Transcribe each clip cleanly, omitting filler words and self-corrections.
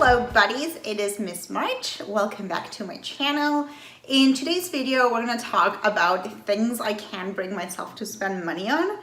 Hello buddies, it is Miss March. Welcome back to my channel. In today's video, we're going to talk about things I can bring myself to spend money on.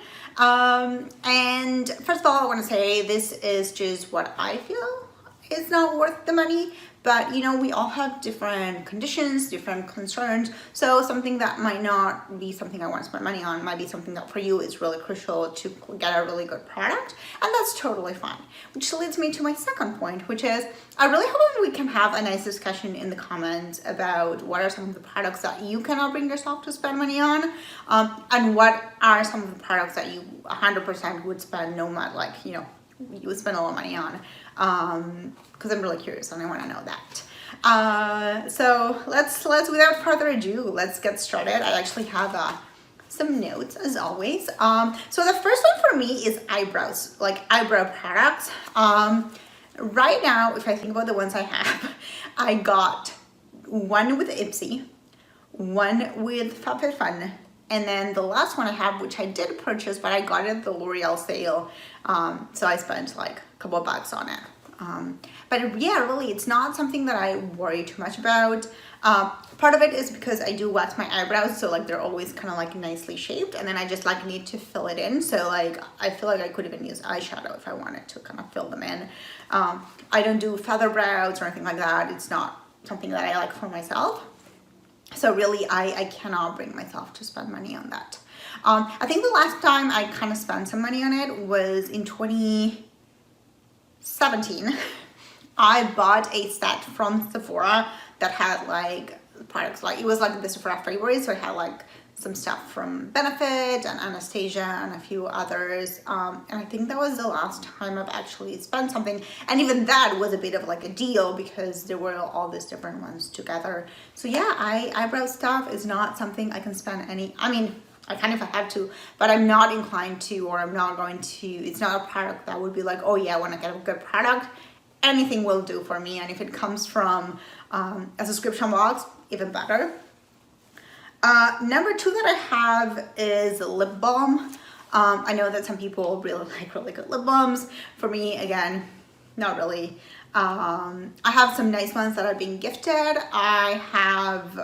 And first of all, I want to say this is just what I feel is not worth the money. But you know, we all have different conditions, different concerns. So something that might not be something I want to spend money on might be something that for you is really crucial to get a really good product. And that's totally fine. Which leads me to my second point, which is I really hope we can have a nice discussion in the comments about what are some of the products that you cannot bring yourself to spend money on. And what are some of the products that you 100% would spend no matter, like, you know, you would spend a lot of money on. Because I'm really curious and I want to know that. So let's without further ado, let's get started. I actually have some notes as always. So the first one for me is eyebrows, like eyebrow products. Right now, if I think about the ones I have, I got one with Ipsy, one with FabFitFun, and then the last one I have, which I did purchase, but I got it at the L'Oreal sale. So I spent like a couple of bucks on it. But yeah, really, it's not something that I worry too much about. Part of it is because I do wax my eyebrows, so like they're always kind of like nicely shaped, and then I just like need to fill it in. So like I feel like I could even use eyeshadow if I wanted to kind of fill them in. I don't do feather brows or anything like that. It's not something that I like for myself. So really, I cannot bring myself to spend money on that. I think the last time I kind of spent some money on it was in 2017. I bought a set from Sephora that had like products, like it was like the Sephora favorite, so it had like some stuff from Benefit and Anastasia and a few others. And I think that was the last time I've actually spent something. And even that was a bit of like a deal because there were all these different ones together. So yeah, eyebrow stuff is not something I can spend any, I mean, I can if I have to, but I'm not inclined to, or I'm not going to, it's not a product that would be like, oh yeah, when I get a good product, anything will do for me. And if it comes from a subscription box, even better. Number two that I have is lip balm. I know that some people really like really good lip balms. For me, again, not really. I have some nice ones that are being gifted. I have,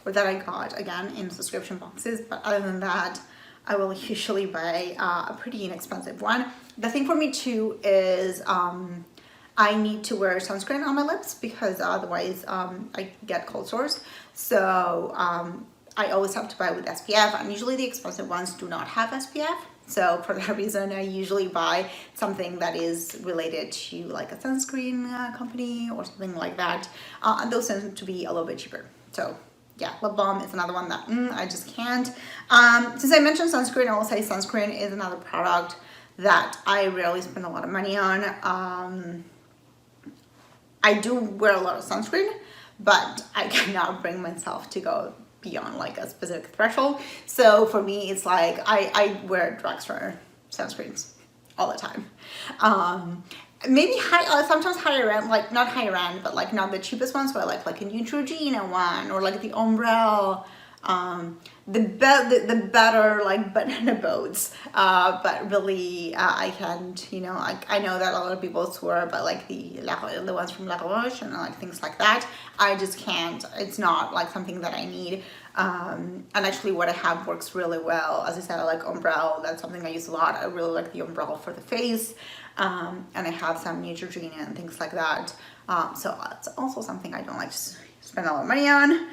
or that I got again in subscription boxes. But other than that, I will usually buy a pretty inexpensive one. The thing for me too is I need to wear sunscreen on my lips because otherwise I get cold sores. So I always have to buy with SPF, and usually the expensive ones do not have SPF. So for that reason, I usually buy something that is related to like a sunscreen company or something like that. And those tend to be a little bit cheaper. So yeah, lip balm is another one that I just can't. Since I mentioned sunscreen, I will say sunscreen is another product that I rarely spend a lot of money on. I do wear a lot of sunscreen, but I cannot bring myself to go beyond like a specific threshold. So for me, it's like I wear drugstore sunscreens all the time. Maybe sometimes higher end, like not higher end, but like not the cheapest ones. So I like a Neutrogena one, or like the Umbrella, the better like banana boats. But really, I can't, you know, I know that a lot of people swear by like the ones from La Roche and like things like that. I just can't. It's not like something that I need. And actually what I have works really well. As I said, I like Umbrella. That's something I use a lot. I really like the Umbrella for the face. And I have some Neutrogena and things like that. So it's also something I don't like to spend a lot of money on.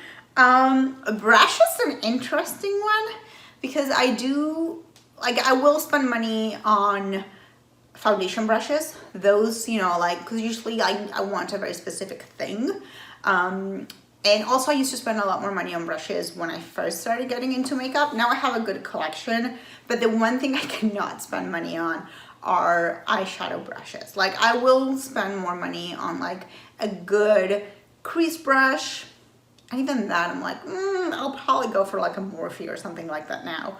Brush is an interesting one because I do, like, I will spend money on foundation brushes. Those, you know, like, because usually I want a very specific thing. And also I used to spend a lot more money on brushes when I first started getting into makeup. Now I have a good collection, but the one thing I cannot spend money on are eyeshadow brushes. Like I will spend more money on like a good crease brush. And even that, I'm like, I'll probably go for like a Morphe or something like that now.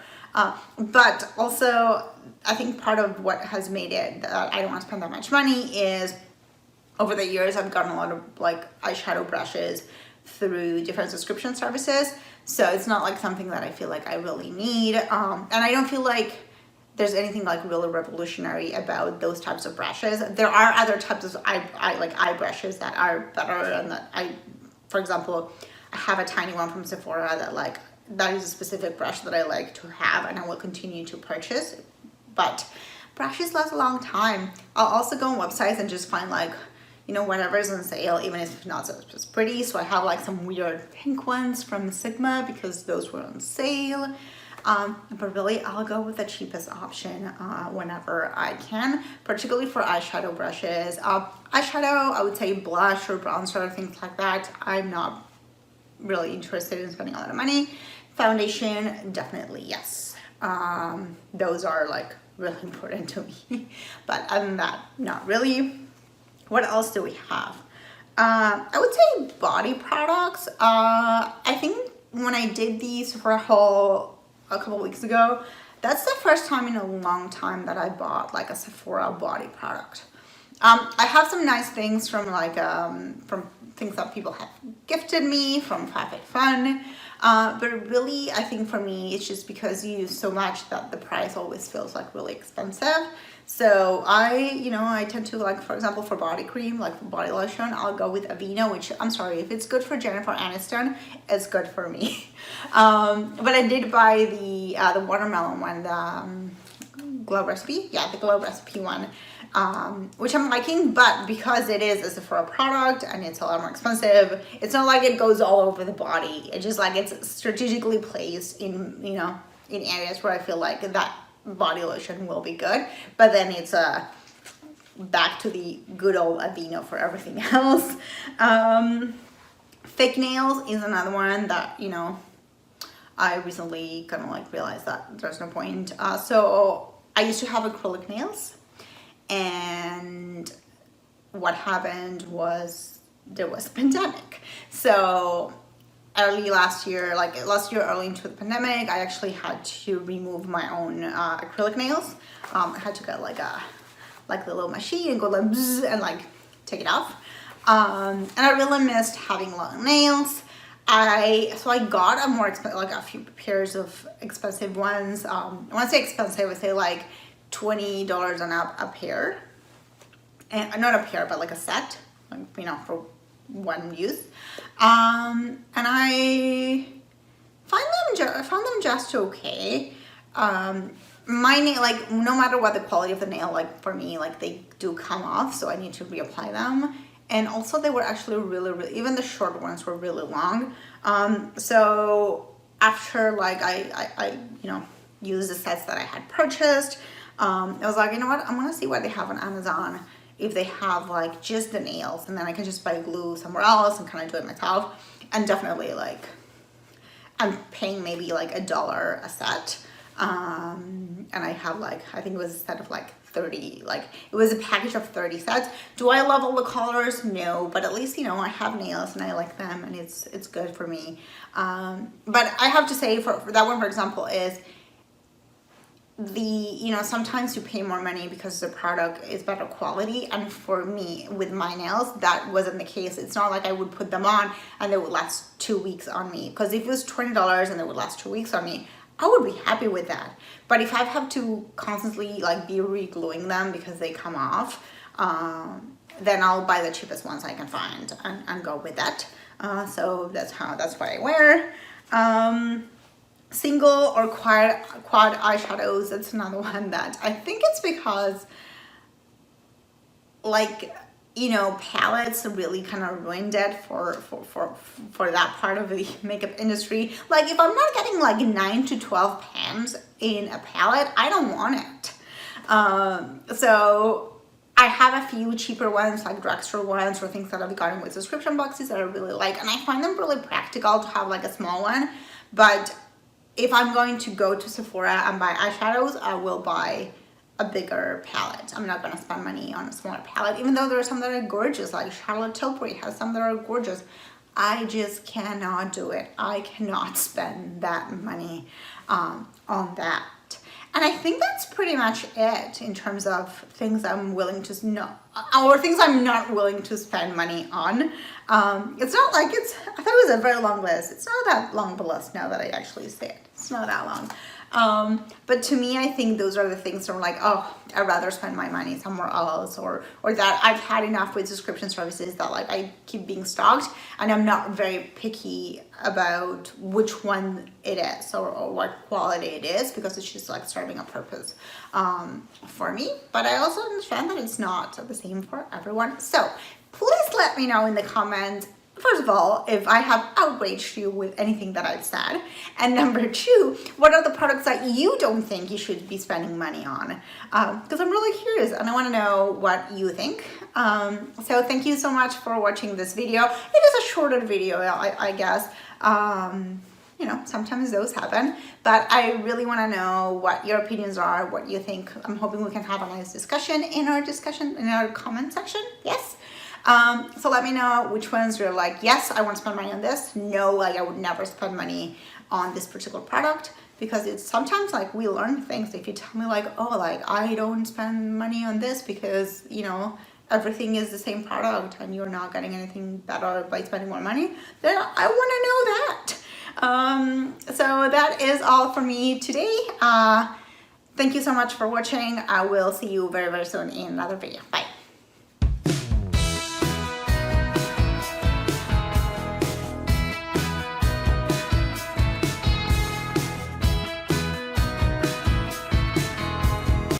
But also, I think part of what has made it that I don't want to spend that much money is over the years, I've gotten a lot of like eyeshadow brushes through different subscription services. So it's not like something that I feel like I really need. And I don't feel like there's anything like really revolutionary about those types of brushes. There are other types of eye brushes that are better, and that for example, I have a tiny one from Sephora that is a specific brush that I like to have, and I will continue to purchase. But brushes last a long time. I'll also go on websites and just find like, you know, whatever is on sale, even if it's not so pretty. So I have like some weird pink ones from Sigma because those were on sale. But really, I'll go with the cheapest option whenever I can, particularly for eyeshadow brushes. Eyeshadow, I would say blush or bronzer, things like that. I'm not really interested in spending a lot of money. Foundation, definitely yes. Those are like really important to me. But other than that, not really. What else do we have? I would say body products. I think when I did the Sephora haul a couple weeks ago, that's the first time in a long time that I bought like a Sephora body product. I have some nice things from like from things that people have gifted me from FabFitFun, but really I think for me it's just because you use so much that the price always feels like really expensive. So I tend to, like, for example, for body cream, like for body lotion, I'll go with Aveeno, which, I'm sorry, if it's good for Jennifer Aniston, it's good for me. But I did buy the watermelon one, the Glow Recipe. Yeah, the Glow Recipe one, which I'm liking, but because it is a Sephora product and it's a lot more expensive, it's not like it goes all over the body. It's just like it's strategically placed in, in areas where I feel like that body lotion will be good, but then it's back to the good old Aveeno for everything else. Fake nails is another one that I recently kind of like realized that there's no point. So I used to have acrylic nails, and what happened was there was a pandemic. So early last year, early into the pandemic, I actually had to remove my own acrylic nails. I had to get like the little machine and go like bzz, and like take it off. And I really missed having long nails. So I got a more expensive, like a few pairs of expensive ones. When I say expensive, I say like $20 and up a pair, and not a pair, but like a set, like for one use. And I found them just okay. My nail, like, no matter what the quality of the nail, like for me, like they do come off, so I need to reapply them. And also they were actually really, even the short ones were really long. So after like I used the sets that I had purchased, I was like, you know what, I'm gonna see what they have on Amazon, if they have like just the nails, and then I can just buy glue somewhere else and kind of do it myself. And definitely, like, I'm paying maybe like $1 a set, and I have like, I think it was a set of like 30, like it was a package of 30 sets. Do I love all the colors? No, but at least I have nails and I like them, and it's good for me. But I have to say, for that one, for example, is sometimes you pay more money because the product is better quality, and for me with my nails that wasn't the case. It's not like I would put them on and they would last 2 weeks on me, because if it was $20 and they would last 2 weeks on me, I would be happy with that. But if I have to constantly like be re-gluing them because they come off, then I'll buy the cheapest ones I can find and go with that. So that's what I wear. Single or quad eyeshadows, that's another one that I think it's because, like, palettes really kind of ruined it for that part of the makeup industry. Like, if I'm not getting like 9 to 12 pans in a palette, I don't want it. So I have a few cheaper ones, like drugstore ones, or things that I've gotten with subscription boxes that I really like, and I find them really practical to have like a small one. But if I'm going to go to Sephora and buy eyeshadows, I will buy a bigger palette. I'm not going to spend money on a smaller palette, even though there are some that are gorgeous, like Charlotte Tilbury has some that are gorgeous. I just cannot do it. I cannot spend that money on that. And I think that's pretty much it in terms of things I'm willing to or things I'm not willing to spend money on. It's not like I thought it was a very long list. It's not that long of a list now that I actually say it. It's not that long. But to me, I think those are the things that are like, oh, I'd rather spend my money somewhere else, or that I've had enough with subscription services that like I keep being stalked, and I'm not very picky about which one it is or what quality it is, because it's just like serving a purpose for me. But I also understand that it's not the same for everyone. So please let me know in the comments, first of all, if I have outraged you with anything that I've said. And number two, what are the products that you don't think you should be spending money on? Because I'm really curious and I want to know what you think. So thank you so much for watching this video. It is a shorter video, I guess. You know, sometimes those happen, but I really want to know what your opinions are, what you think. I'm hoping we can have a nice discussion in our comment section. Yes. So let me know which ones you're like, yes, I want to spend money on this. No, like I would never spend money on this particular product, because it's sometimes like we learn things. If you tell me like, oh, like I don't spend money on this because, you know, everything is the same product and you're not getting anything better by spending more money, then I want to know that. So that is all for me today. Thank you so much for watching. I will see you very, very soon in another video. Bye.